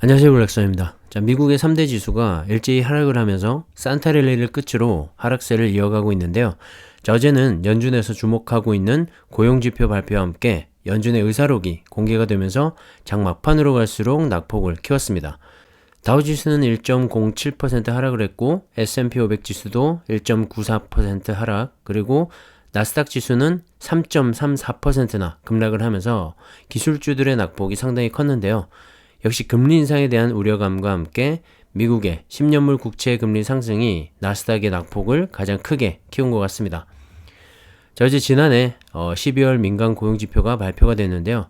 안녕하세요, 블랙선입니다. 미국의 3대 지수가 일제히 하락을 하면서 산타랠리를 끝으로 하락세를 이어가고 있는데요. 어제는 연준에서 주목하고 있는 고용지표 발표와 함께 연준의 의사록이 공개가 되면서 장 막판으로 갈수록 낙폭을 키웠습니다. 다우지수는 1.07% 하락을 했고 S&P 500 지수도 1.94% 하락, 그리고 나스닥 지수는 3.34%나 급락을 하면서 기술주들의 낙폭이 상당히 컸는데요. 역시 금리 인상에 대한 우려감과 함께 미국의 10년물 국채 금리 상승이 나스닥의 낙폭을 가장 크게 키운 것 같습니다. 어제 지난해 12월 민간 고용지표가 발표가 됐는데요.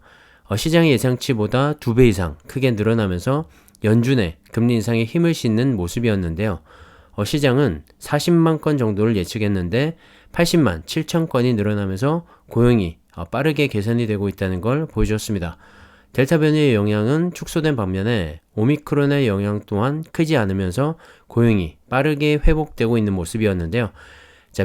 시장의 예상치보다 2배 이상 크게 늘어나면서 연준의 금리 인상에 힘을 싣는 모습이었는데요. 시장은 40만 건 정도를 예측했는데 80만 7천 건이 늘어나면서 고용이 빠르게 개선이 되고 있다는 걸 보여주었습니다. 델타 변이의 영향은 축소된 반면에 오미크론의 영향 또한 크지 않으면서 고용이 빠르게 회복되고 있는 모습이었는데요.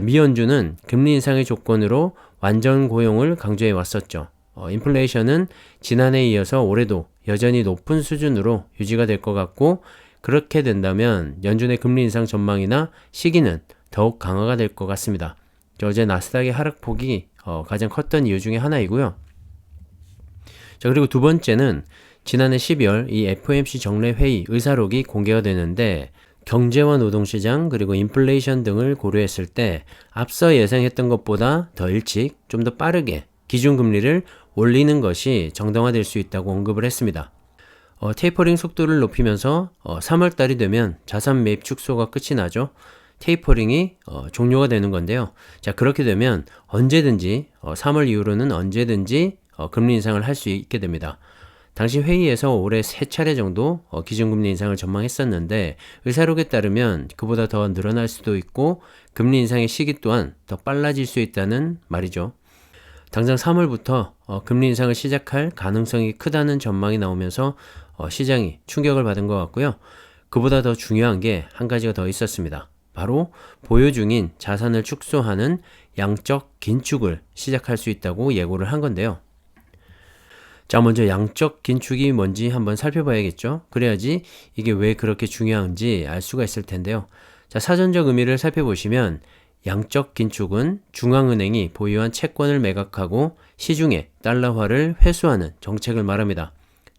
미 연준은 금리 인상의 조건으로 완전 고용을 강조해 왔었죠. 인플레이션은 지난해에 이어서 올해도 여전히 높은 수준으로 유지가 될 것 같고, 그렇게 된다면 연준의 금리 인상 전망이나 시기는 더욱 강화가 될 것 같습니다. 어제 나스닥의 하락폭이 가장 컸던 이유 중에 하나이고요. 그리고 두 번째는 지난해 12월 이 FOMC 정례 회의 의사록이 공개가 되는데, 경제와 노동시장 그리고 인플레이션 등을 고려했을 때 앞서 예상했던 것보다 더 일찍 좀 더 빠르게 기준금리를 올리는 것이 정당화될 수 있다고 언급을 했습니다. 테이퍼링 속도를 높이면서 3월달이 되면 자산 매입 축소가 끝이 나죠. 테이퍼링이 종료가 되는 건데요. 그렇게 되면 언제든지 3월 이후로는 언제든지 금리 인상을 할 수 있게 됩니다. 당시 회의에서 올해 3차례 정도 기준금리 인상을 전망했었는데, 의사록에 따르면 그보다 더 늘어날 수도 있고 금리 인상의 시기 또한 더 빨라질 수 있다는 말이죠. 당장 3월부터 금리 인상을 시작할 가능성이 크다는 전망이 나오면서 시장이 충격을 받은 것 같고요. 그보다 더 중요한 게 한 가지가 더 있었습니다. 바로 보유 중인 자산을 축소하는 양적 긴축을 시작할 수 있다고 예고를 한 건데요. 먼저 양적 긴축이 뭔지 한번 살펴봐야겠죠. 그래야지 이게 왜 그렇게 중요한지 알 수가 있을 텐데요. 사전적 의미를 살펴보시면 양적 긴축은 중앙은행이 보유한 채권을 매각하고 시중에 달러화를 회수하는 정책을 말합니다.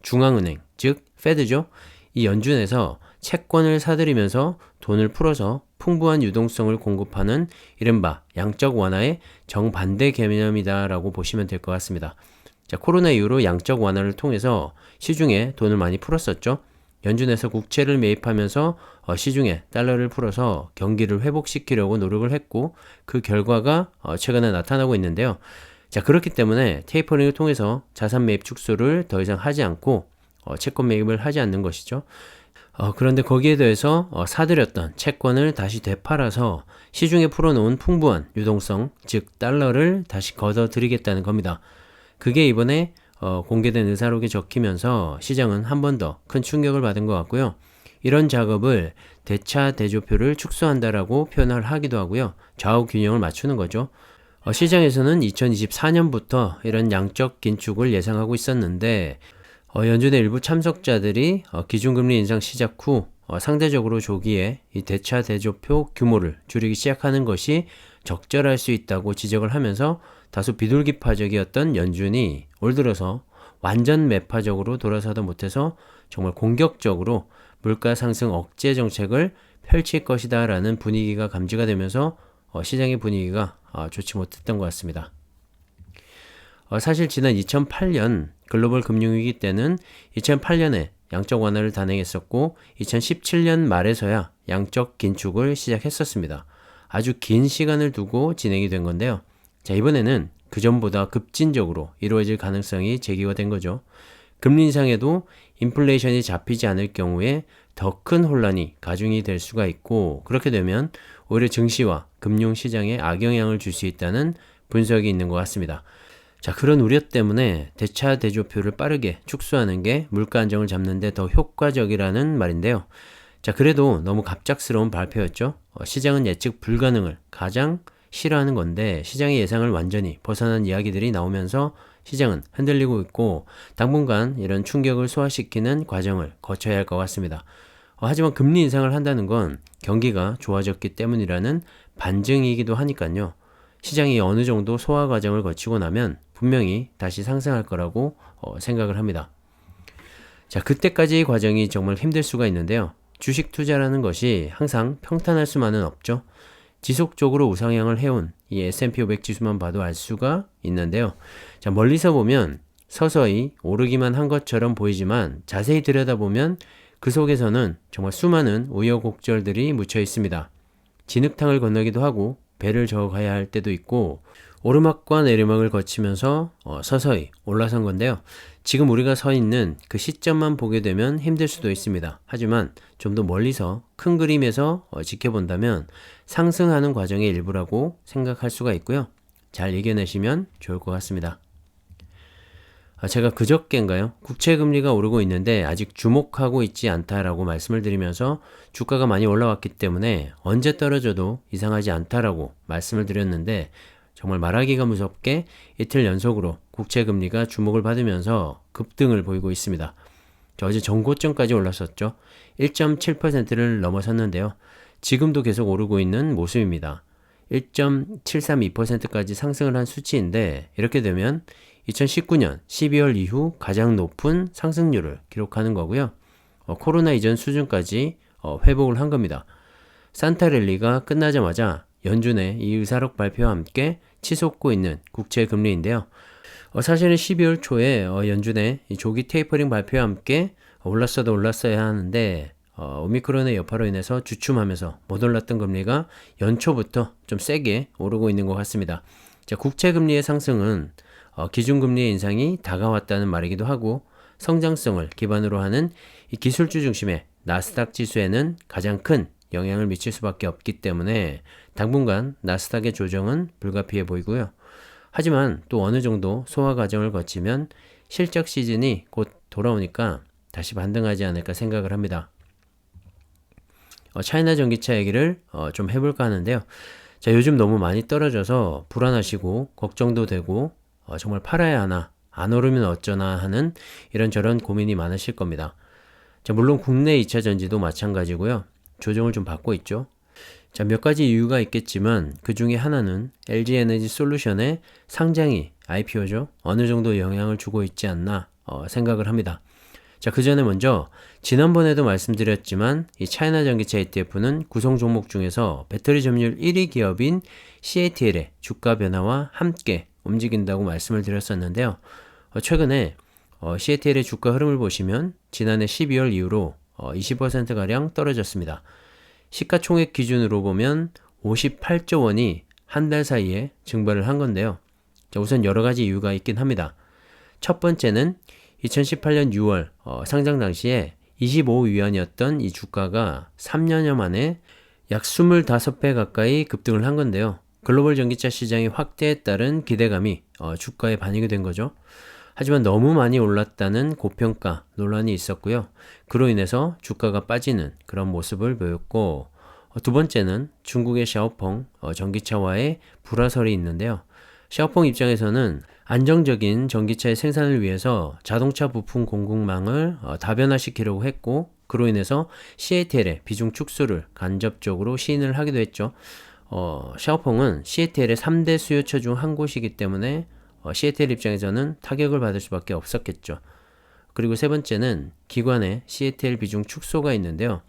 중앙은행, 즉 페드죠. 이 연준에서 채권을 사들이면서 돈을 풀어서 풍부한 유동성을 공급하는 이른바 양적 완화의 정반대 개념이다라고 보시면 될 것 같습니다. 코로나 이후로 양적 완화를 통해서 시중에 돈을 많이 풀었었죠. 연준에서 국채를 매입하면서 시중에 달러를 풀어서 경기를 회복시키려고 노력을 했고, 그 결과가 최근에 나타나고 있는데요. 그렇기 때문에 테이퍼링을 통해서 자산 매입 축소를 더 이상 하지 않고 채권 매입을 하지 않는 것이죠. 그런데 거기에 대해서 사들였던 채권을 다시 되팔아서 시중에 풀어놓은 풍부한 유동성, 즉 달러를 다시 걷어들이겠다는 겁니다. 그게 이번에 공개된 의사록에 적히면서 시장은 한 번 더 큰 충격을 받은 것 같고요. 이런 작업을 대차 대조표를 축소한다라고 표현을 하기도 하고요. 좌우 균형을 맞추는 거죠. 시장에서는 2024년부터 이런 양적 긴축을 예상하고 있었는데, 연준의 일부 참석자들이 기준금리 인상 시작 후 상대적으로 조기에 이 대차 대조표 규모를 줄이기 시작하는 것이 적절할 수 있다고 지적을 하면서 다소 비둘기파적이었던 연준이 올 들어서 완전 매파적으로 돌아서도 못해서 정말 공격적으로 물가 상승 억제 정책을 펼칠 것이다 라는 분위기가 감지가 되면서 시장의 분위기가 좋지 못했던 것 같습니다. 사실 지난 2008년 글로벌 금융위기 때는 2008년에 양적 완화를 단행했었고 2017년 말에서야 양적 긴축을 시작했었습니다. 아주 긴 시간을 두고 진행이 된 건데요. 이번에는 그 전보다 급진적으로 이루어질 가능성이 제기가 된 거죠. 금리 인상에도 인플레이션이 잡히지 않을 경우에 더 큰 혼란이 가중이 될 수가 있고, 그렇게 되면 오히려 증시와 금융시장에 악영향을 줄 수 있다는 분석이 있는 것 같습니다. 그런 우려 때문에 대차 대조표를 빠르게 축소하는 게 물가 안정을 잡는 데 더 효과적이라는 말인데요. 그래도 너무 갑작스러운 발표였죠. 시장은 예측 불가능을 가장 싫어하는 건데, 시장의 예상을 완전히 벗어난 이야기들이 나오면서 시장은 흔들리고 있고 당분간 이런 충격을 소화시키는 과정을 거쳐야 할 것 같습니다. 하지만 금리 인상을 한다는 건 경기가 좋아졌기 때문이라는 반증이기도 하니까요. 시장이 어느 정도 소화 과정을 거치고 나면 분명히 다시 상승할 거라고 생각을 합니다. 자, 그때까지 과정이 정말 힘들 수가 있는데요. 주식 투자라는 것이 항상 평탄할 수만은 없죠. 지속적으로 우상향을 해온 이 S&P 500 지수만 봐도 알 수가 있는데요. 자, 멀리서 보면 서서히 오르기만 한 것처럼 보이지만 자세히 들여다보면 그 속에서는 정말 수많은 우여곡절들이 묻혀 있습니다. 진흙탕을 건너기도 하고 배를 저어가야 할 때도 있고 오르막과 내리막을 거치면서 서서히 올라선 건데요. 지금 우리가 서 있는 그 시점만 보게 되면 힘들 수도 있습니다. 하지만 좀 더 멀리서 큰 그림에서 지켜본다면 상승하는 과정의 일부라고 생각할 수가 있고요. 잘 이겨내시면 좋을 것 같습니다. 제가 그저께인가요? 국채금리가 오르고 있는데 아직 주목하고 있지 않다라고 말씀을 드리면서 주가가 많이 올라왔기 때문에 언제 떨어져도 이상하지 않다라고 말씀을 드렸는데 정말 말하기가 무섭게 이틀 연속으로 국채금리가 주목을 받으면서 급등을 보이고 있습니다. 어제 전고점까지 올랐었죠. 1.7%를 넘어섰는데요. 지금도 계속 오르고 있는 모습입니다. 1.732%까지 상승을 한 수치인데 이렇게 되면 2019년 12월 이후 가장 높은 상승률을 기록하는 거고요. 코로나 이전 수준까지 회복을 한 겁니다. 산타랠리가 끝나자마자 연준의 이 의사록 발표와 함께 치솟고 있는 국채금리인데요. 사실은 12월 초에 연준의 조기 테이퍼링 발표와 함께 올랐어도 올랐어야 하는데 오미크론의 여파로 인해서 주춤하면서 못 올랐던 금리가 연초부터 좀 세게 오르고 있는 것 같습니다. 자, 국채금리의 상승은 기준금리의 인상이 다가왔다는 말이기도 하고 성장성을 기반으로 하는 이 기술주 중심의 나스닥 지수에는 가장 큰 영향을 미칠 수밖에 없기 때문에 당분간 나스닥의 조정은 불가피해 보이고요. 하지만 또 어느 정도 소화 과정을 거치면 실적 시즌이 곧 돌아오니까 다시 반등하지 않을까 생각을 합니다. 차이나 전기차 얘기를 좀 해볼까 하는데요. 자, 요즘 너무 많이 떨어져서 불안하시고 걱정도 되고 정말 팔아야 하나 안 오르면 어쩌나 하는 이런저런 고민이 많으실 겁니다. 자, 물론 국내 2차 전지도 마찬가지고요. 조정을 좀 받고 있죠. 자, 몇 가지 이유가 있겠지만 그 중에 하나는 LG에너지솔루션의 상장이 IPO죠. 어느 정도 영향을 주고 있지 않나 생각을 합니다. 자, 그 전에 먼저 지난번에도 말씀드렸지만 이 차이나 전기차 ETF는 구성 종목 중에서 배터리 점유율 1위 기업인 CATL의 주가 변화와 함께 움직인다고 말씀을 드렸었는데요. 최근에 CATL의 주가 흐름을 보시면 지난해 12월 이후로 20%가량 떨어졌습니다. 시가총액 기준으로 보면 58조 원이 한 달 사이에 증발을 한 건데요. 자, 우선 여러 가지 이유가 있긴 합니다. 첫 번째는 2018년 6월 상장 당시에 25위안이었던 이 주가가 3년여 만에 약 25배 가까이 급등을 한 건데요. 글로벌 전기차 시장의 확대에 따른 기대감이 주가에 반영이 된 거죠. 하지만 너무 많이 올랐다는 고평가 논란이 있었고요. 그로 인해서 주가가 빠지는 그런 모습을 보였고 두 번째는 중국의 샤오펑 전기차와의 불화설이 있는데요. 샤오펑 입장에서는 안정적인 전기차의 생산을 위해서 자동차 부품 공급망을 다변화시키려고 했고 그로 인해서 CATL의 비중 축소를 간접적으로 시인을 하기도 했죠. 샤오펑은 CATL의 3대 수요처 중 한 곳이기 때문에 CATL 입장에서는 타격을 받을 수밖에 없었겠죠. 그리고 세 번째는 기관의 CATL 비중 축소가 있는데요.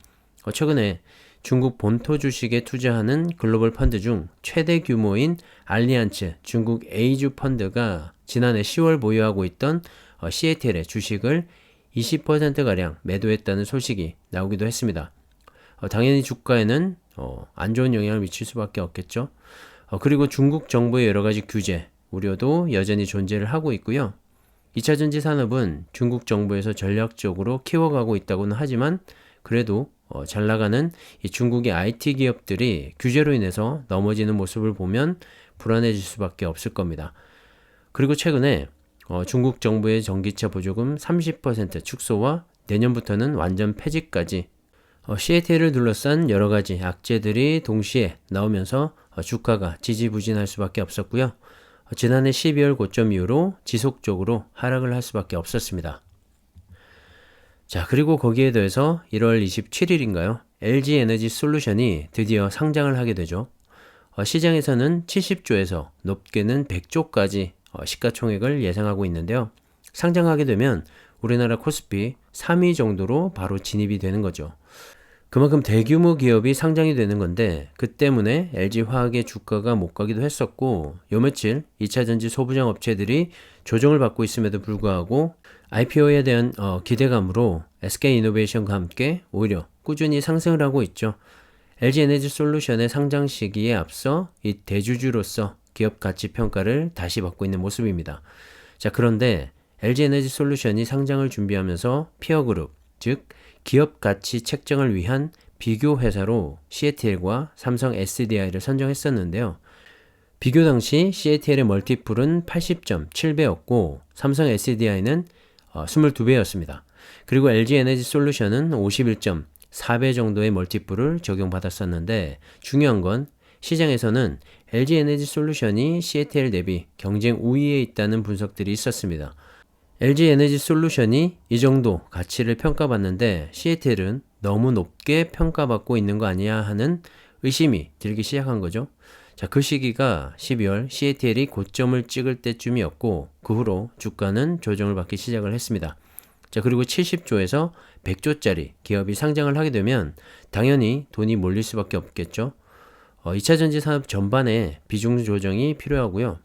최근에 중국 본토 주식에 투자하는 글로벌 펀드 중 최대 규모인 알리안츠 중국 A주 펀드가 지난해 10월 보유하고 있던 CATL의 주식을 20%가량 매도했다는 소식이 나오기도 했습니다. 당연히 주가에는 안 좋은 영향을 미칠 수밖에 없겠죠. 그리고 중국 정부의 여러 가지 규제, 우려도 여전히 존재를 하고 있고요. 2차 전지 산업은 중국 정부에서 전략적으로 키워가고 있다고는 하지만 그래도 잘 나가는 이 중국의 IT 기업들이 규제로 인해서 넘어지는 모습을 보면 불안해질 수밖에 없을 겁니다. 그리고 최근에 중국 정부의 전기차 보조금 30% 축소와 내년부터는 완전 폐지까지 CATL을 둘러싼 여러 가지 악재들이 동시에 나오면서 주가가 지지부진할 수밖에 없었고요. 지난해 12월 고점 이후로 지속적으로 하락을 할 수밖에 없었습니다. 자, 그리고 거기에 더해서 1월 27일인가요? LG 에너지 솔루션이 드디어 상장을 하게 되죠. 시장에서는 70조에서 높게는 100조까지 시가총액을 예상하고 있는데요. 상장하게 되면 우리나라 코스피 3위 정도로 바로 진입이 되는 거죠. 그만큼 대규모 기업이 상장이 되는 건데 그 때문에 LG화학의 주가가 못 가기도 했었고 요 며칠 2차전지 소부장 업체들이 조정을 받고 있음에도 불구하고 IPO에 대한 기대감으로 SK이노베이션과 함께 오히려 꾸준히 상승을 하고 있죠. LG에너지솔루션의 상장 시기에 앞서 이 대주주로서 기업 가치 평가를 다시 받고 있는 모습입니다. 자, 그런데 LG에너지솔루션이 상장을 준비하면서 피어그룹, 즉 기업 가치 책정을 위한 비교 회사로 CATL과 삼성 SDI를 선정했었는데요. 비교 당시 CATL의 멀티플은 80.7배였고 삼성 SDI는 22배였습니다. 그리고 LG에너지솔루션은 51.4배 정도의 멀티플을 적용받았었는데 중요한 건 시장에서는 LG에너지솔루션이 CATL 대비 경쟁 우위에 있다는 분석들이 있었습니다. LG에너지솔루션이 이 정도 가치를 평가받는데 CATL은 너무 높게 평가받고 있는 거 아니야 하는 의심이 들기 시작한 거죠. 자, 그 시기가 12월 CATL이 고점을 찍을 때쯤이었고 그 후로 주가는 조정을 받기 시작을 했습니다. 자, 그리고 70조에서 100조짜리 기업이 상장을 하게 되면 당연히 돈이 몰릴 수밖에 없겠죠. 2차전지 산업 전반에 비중 조정이 필요하고요.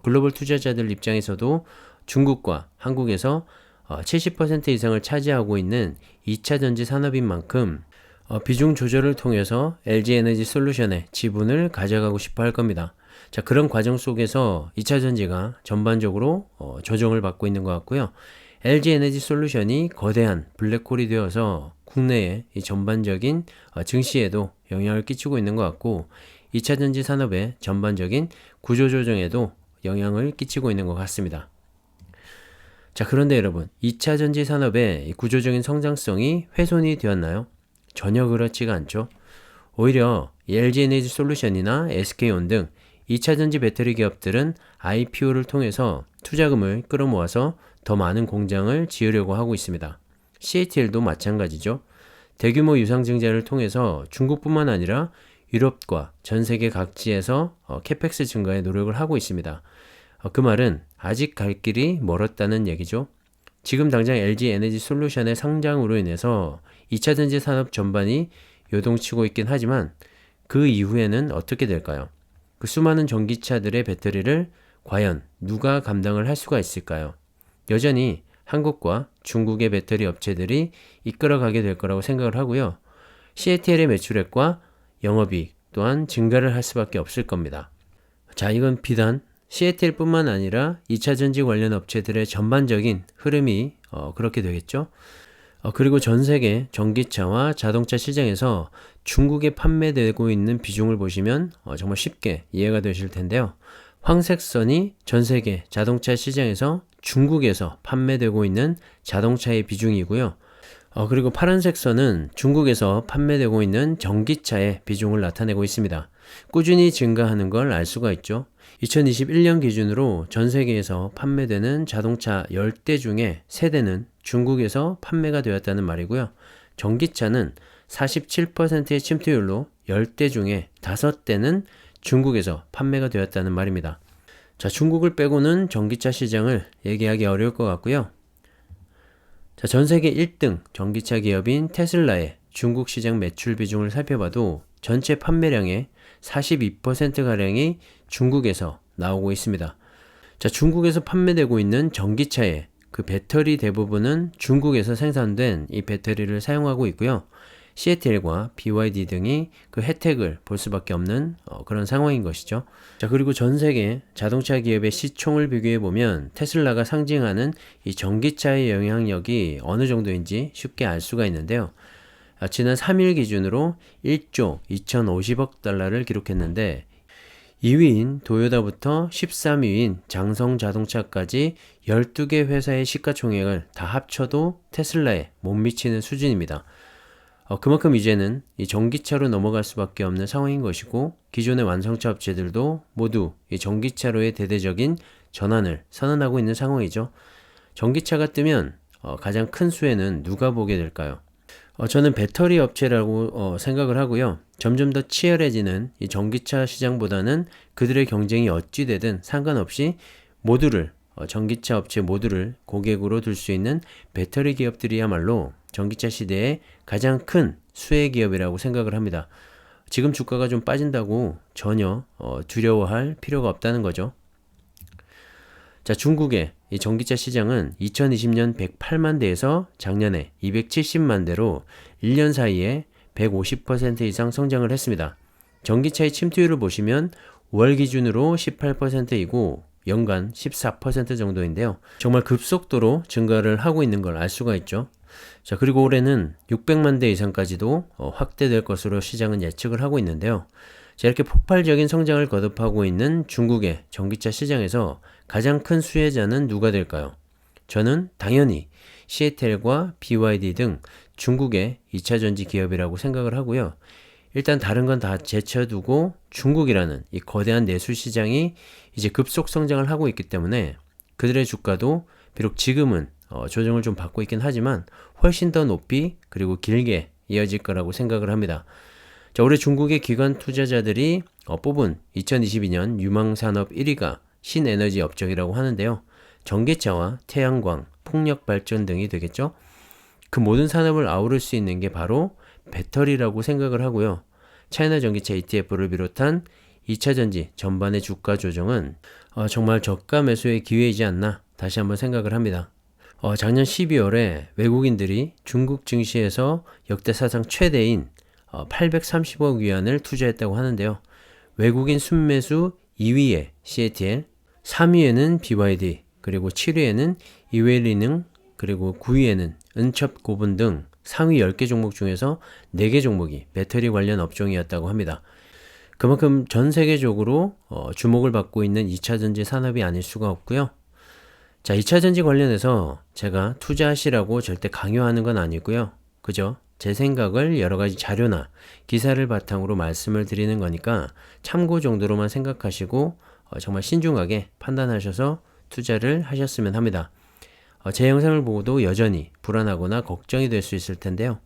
글로벌 투자자들 입장에서도 중국과 한국에서 70% 이상을 차지하고 있는 2차전지 산업인 만큼 비중 조절을 통해서 LG에너지솔루션의 지분을 가져가고 싶어 할 겁니다. 자, 그런 과정 속에서 2차전지가 전반적으로 조정을 받고 있는 것 같고요. LG에너지솔루션이 거대한 블랙홀이 되어서 국내의 이 전반적인 증시에도 영향을 끼치고 있는 것 같고 2차전지 산업의 전반적인 구조조정에도 영향을 끼치고 있는 것 같습니다. 자, 그런데 여러분, 2차전지 산업의 구조적인 성장성이 훼손이 되었나요? 전혀 그렇지가 않죠. 오히려 LG에너지솔루션이나 SK온 등 2차전지 배터리 기업들은 IPO를 통해서 투자금을 끌어모아서 더 많은 공장을 지으려고 하고 있습니다. CATL도 마찬가지죠. 대규모 유상증자를 통해서 중국뿐만 아니라 유럽과 전 세계 각지에서 캐펙스 증가에 노력을 하고 있습니다. 그 말은 아직 갈 길이 멀었다는 얘기죠. 지금 당장 LG에너지솔루션의 상장으로 인해서 2차전지 산업 전반이 요동치고 있긴 하지만 그 이후에는 어떻게 될까요? 그 수많은 전기차들의 배터리를 과연 누가 감당을 할 수가 있을까요? 여전히 한국과 중국의 배터리 업체들이 이끌어가게 될 거라고 생각을 하고요. CATL의 매출액과 영업이익 또한 증가를 할 수밖에 없을 겁니다. 자, 이건 비단 CATL뿐만 아니라 2차전지 관련 업체들의 전반적인 흐름이 그렇게 되겠죠. 그리고 전 세계 전기차와 자동차 시장에서 중국에 판매되고 있는 비중을 보시면 정말 쉽게 이해가 되실 텐데요. 황색 선이 전 세계 자동차 시장에서 중국에서 판매되고 있는 자동차의 비중이고요. 그리고 파란색 선은 중국에서 판매되고 있는 전기차의 비중을 나타내고 있습니다. 꾸준히 증가하는 걸 알 수가 있죠. 2021년 기준으로 전 세계에서 판매되는 자동차 10대 중에 3대는 중국에서 판매가 되었다는 말이고요. 전기차는 47%의 침투율로 10대 중에 5대는 중국에서 판매가 되었다는 말입니다. 자, 중국을 빼고는 전기차 시장을 얘기하기 어려울 것 같고요. 자, 전 세계 1등 전기차 기업인 테슬라의 중국 시장 매출 비중을 살펴봐도 전체 판매량의 42%가량이 중국에서 나오고 있습니다. 자, 중국에서 판매되고 있는 전기차의 그 배터리 대부분은 중국에서 생산된 이 배터리를 사용하고 있고요. CATL과 BYD 등이 그 혜택을 볼 수밖에 없는 그런 상황인 것이죠. 자, 그리고 전 세계 자동차 기업의 시총을 비교해 보면 테슬라가 상징하는 이 전기차의 영향력이 어느 정도인지 쉽게 알 수가 있는데요. 지난 3일 기준으로 1조 2,050억 달러를 기록했는데 2위인 도요타부터 13위인 장성자동차까지 12개 회사의 시가총액을 다 합쳐도 테슬라에 못 미치는 수준입니다. 그만큼 이제는 이 전기차로 넘어갈 수밖에 없는 상황인 것이고, 기존의 완성차 업체들도 모두 이 전기차로의 대대적인 전환을 선언하고 있는 상황이죠. 전기차가 뜨면 가장 큰 수혜는 누가 보게 될까요? 저는 배터리 업체라고 생각을 하고요. 점점 더 치열해지는 이 전기차 시장보다는 그들의 경쟁이 어찌 되든 상관없이 모두를 전기차 업체 모두를 고객으로 둘 수 있는 배터리 기업들이야말로 전기차 시대의 가장 큰 수혜 기업이라고 생각을 합니다. 지금 주가가 좀 빠진다고 전혀 두려워할 필요가 없다는 거죠. 자, 중국의 이 전기차 시장은 2020년 108만 대에서 작년에 270만 대로 1년 사이에 150% 이상 성장을 했습니다. 전기차의 침투율을 보시면 월 기준으로 18%이고 연간 14% 정도인데요. 정말 급속도로 증가를 하고 있는 걸 알 수가 있죠. 자, 그리고 올해는 600만 대 이상까지도 확대될 것으로 시장은 예측을 하고 있는데요. 자, 이렇게 폭발적인 성장을 거듭하고 있는 중국의 전기차 시장에서 가장 큰 수혜자는 누가 될까요? 저는 당연히 CATL과 BYD 등 중국의 2차전지 기업이라고 생각을 하고요. 일단 다른 건 다 제쳐두고 중국이라는 이 거대한 내수 시장이 이제 급속 성장을 하고 있기 때문에 그들의 주가도 비록 지금은 조정을 좀 받고 있긴 하지만 훨씬 더 높이 그리고 길게 이어질 거라고 생각을 합니다. 자, 올해 중국의 기관 투자자들이 뽑은 2022년 유망산업 1위가 신에너지 업종이라고 하는데요. 전기차와 태양광, 풍력발전 등이 되겠죠. 그 모든 산업을 아우를 수 있는 게 바로 배터리라고 생각을 하고요. 차이나 전기차 ETF를 비롯한 2차전지 전반의 주가 조정은 정말 저가 매수의 기회이지 않나 다시 한번 생각을 합니다. 작년 12월에 외국인들이 중국 증시에서 역대 사상 최대인 830억 위안을 투자했다고 하는데요. 외국인 순매수 2위에 CATL, 3위에는 BYD, 그리고 7위에는 이웨리능, 그리고 9위에는 은첩고분 등 상위 10개 종목 중에서 4개 종목이 배터리 관련 업종이었다고 합니다. 그만큼 전 세계적으로 주목을 받고 있는 2차전지 산업이 아닐 수가 없고요. 자, 2차전지 관련해서 제가 투자하시라고 절대 강요하는 건 아니고요. 그죠? 제 생각을 여러 가지 자료나 기사를 바탕으로 말씀을 드리는 거니까 참고 정도로만 생각하시고 정말 신중하게 판단하셔서 투자를 하셨으면 합니다. 제 영상을 보고도 여전히 불안하거나 걱정이 될 수 있을 텐데요.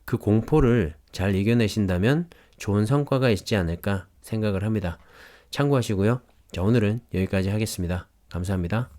그 공포를 잘 이겨내신다면 좋은 성과가 있지 않을까 생각을 합니다. 참고하시고요. 자, 오늘은 여기까지 하겠습니다. 감사합니다.